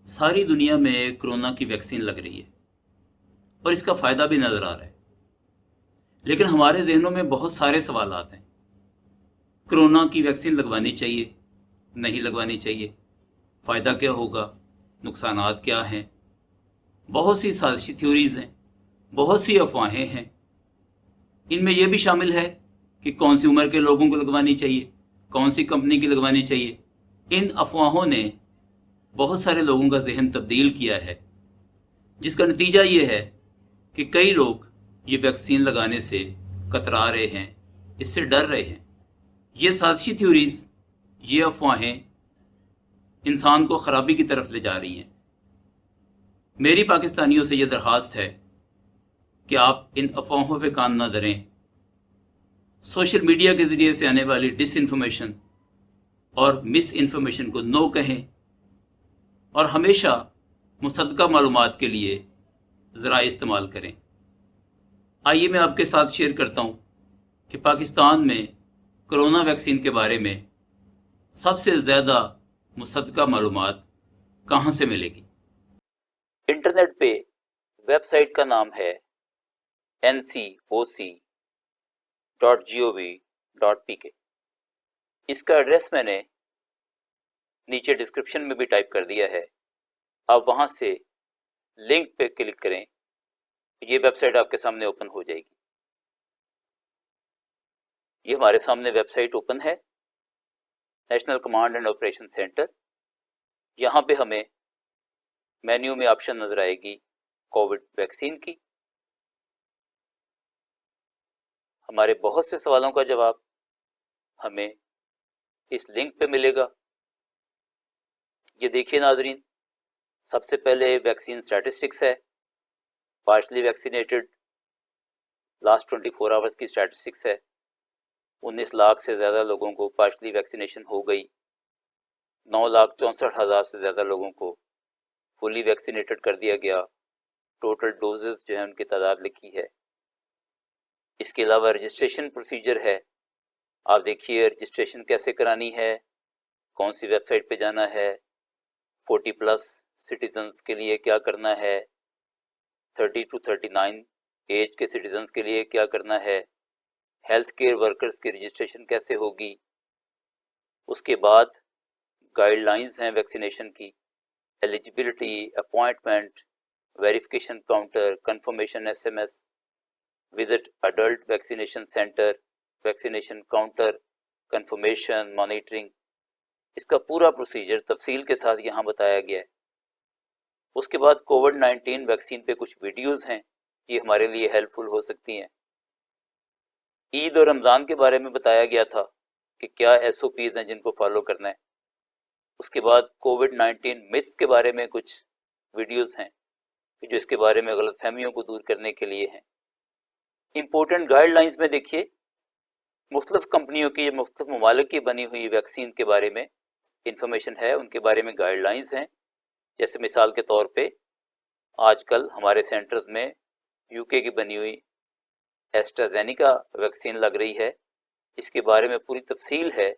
सारी दुनिया में कोरोना की वैक्सीन लग रही है और इसका फ़ायदा भी नज़र आ रहा है। लेकिन हमारे ज़हनों में बहुत सारे सवालात हैं। कोरोना की वैक्सीन लगवानी चाहिए, नहीं लगवानी चाहिए, फ़ायदा क्या होगा, नुकसानात क्या हैं। बहुत सी साजिशी थ्योरीज़ हैं, बहुत सी अफवाहें हैं। इनमें यह भी शामिल है कि कौन सी उम्र के लोगों को लगवानी चाहिए, कौन सी कंपनी की लगवानी चाहिए। इन अफवाहों ने बहुत सारे लोगों का ज़हन तब्दील किया है, जिसका नतीजा ये है कि कई लोग ये वैक्सीन लगाने से कतरा रहे हैं, इससे डर रहे हैं। ये साजिशी थ्योरीज, ये अफवाहें इंसान को खराबी की तरफ ले जा रही हैं। मेरी पाकिस्तानियों से ये दरख्वास्त है कि आप इन अफवाहों पे कान न धरें। सोशल मीडिया के ज़रिए से आने वाली डिसइंफॉर्मेशन और मिस इन्फॉर्मेशन को नो कहें और हमेशा मुसद्दक़ा मालूमात के लिए ज़राए इस्तेमाल करें। आइए मैं आपके साथ शेयर करता हूँ कि पाकिस्तान में कोरोना वैक्सीन के बारे में सबसे ज़्यादा मुसद्दक़ा मालूमात कहाँ से मिलेगी। इंटरनेट पे वेबसाइट का नाम है ncoc.gov.pk। इसका एड्रेस मैंने नीचे डिस्क्रिप्शन में भी टाइप कर दिया है। आप वहाँ से लिंक पे क्लिक करें, ये वेबसाइट आपके सामने ओपन हो जाएगी। ये हमारे सामने वेबसाइट ओपन है, national command and operation centre. यहाँ पे हमें मेन्यू में ऑप्शन नजर आएगी कोविड वैक्सीन की। हमारे बहुत से सवालों का जवाब हमें इस लिंक पे मिलेगा। ये देखिए नाजरीन, सबसे पहले वैक्सीन स्टैटिस्टिक्स है, पार्शली वैक्सीनेटेड लास्ट 24 आवर्स की स्टैटिस्टिक्स है। 19 लाख से ज़्यादा लोगों को पार्शली वैक्सीनेशन हो गई, 9,64,000 से ज़्यादा लोगों को फुली वैक्सीनेटेड कर दिया गया। टोटल डोजेस जो है उनकी तादाद लिखी है। इसके अलावा रजिस्ट्रेशन प्रोसीजर है। आप देखिए रजिस्ट्रेशन कैसे करानी है, कौन सी वेबसाइट पे जाना है, 40+ सिटीजन्स के लिए क्या करना है, 30 to 39 एज के सिटीजन्स के लिए क्या करना है, हेल्थ केयर वर्कर्स की रजिस्ट्रेशन कैसे होगी। उसके बाद गाइडलाइंस हैं वैक्सीनेशन की, eligibility, appointment, verification counter, confirmation SMS, visit adult vaccination centre, vaccination counter, confirmation, monitoring. इसका पूरा प्रोसीजर तफसील के साथ यहाँ बताया गया है। उसके बाद कोविड-19 वैक्सीन पे कुछ वीडियोस हैं, ये हमारे लिए हेल्पफुल हो सकती हैं। ईद और रमज़ान के बारे में बताया गया था कि क्या SOPs हैं जिनको फॉलो करना है। उसके बाद कोविड-19 मिथ्स के बारे में कुछ वीडियोस हैं जो इसके बारे में गलतफहमियों को दूर करने के लिए हैं। इम्पोर्टेंट गाइडलाइंस में देखिए, मुख्तलिफ कंपनियों की, मुख्तलिफ ममालिक की बनी हुई वैक्सीन के बारे में इंफॉर्मेशन है, उनके बारे में गाइडलाइंस हैं। जैसे मिसाल के तौर पे आजकल हमारे सेंटर्स में UK की बनी हुई एस्ट्राजेनिका वैक्सीन लग रही है। इसके बारे में पूरी तफसील है,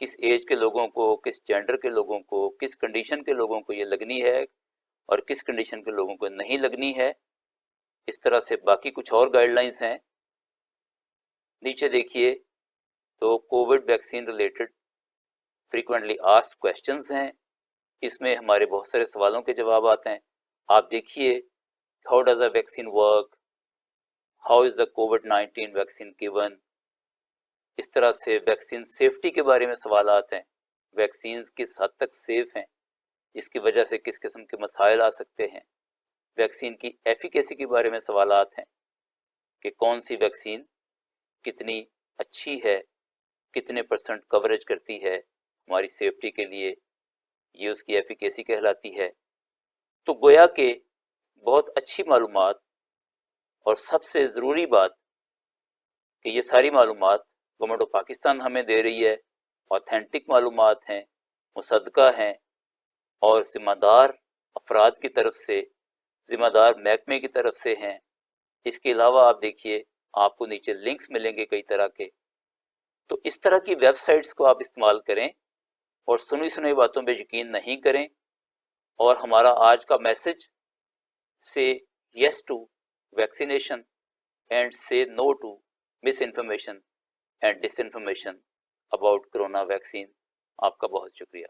किस एज के लोगों को, किस जेंडर के लोगों को, किस कंडीशन के लोगों को ये लगनी है और किस कंडीशन के लोगों को नहीं लगनी है। इस तरह से बाकी कुछ और गाइडलाइंस हैं। नीचे देखिए तो Covid vaccine related frequently asked questions हैं, इसमें हमारे बहुत सारे सवालों के जवाब आते हैं। आप देखिए, how does a vaccine work, how is the covid vaccine given. इस तरह से वैक्सीन सेफ्टी के बारे में सवाल आते हैं, वैक्सीन किस हद तक सेफ हैं, इसकी वजह से किस किस्म के मसाइल आ सकते हैं। वैक्सीन की एफिकेसी के बारे में सवालात हैं कि कौन सी वैक्सीन कितनी अच्छी है, कितने % कवरेज करती है हमारी सेफ्टी के लिए, ये उसकी एफिकेसी कहलाती है। तो गोया के बहुत अच्छी मालूमात, और सबसे ज़रूरी बात कि ये सारी मालूमात गवर्नमेंट ऑफ पाकिस्तान हमें दे रही है, ऑथेंटिक मालूमात हैं, मुसद्दक़ा हैं और ज़िम्मेदार अफराद की तरफ से, ज़िम्मेदार महकमे की तरफ से हैं। इसके अलावा आप देखिए, आपको नीचे लिंक्स मिलेंगे कई तरह के। तो इस तरह की वेबसाइट्स को आप इस्तेमाल करें और सुनी सुनाई बातों पे यकीन नहीं करें اور ہمارا آج کا میسج سے یس ٹو ویکسینیشن اینڈ سے no to misinformation and disinformation about corona vaccine. آپ کا بہت شکریہ.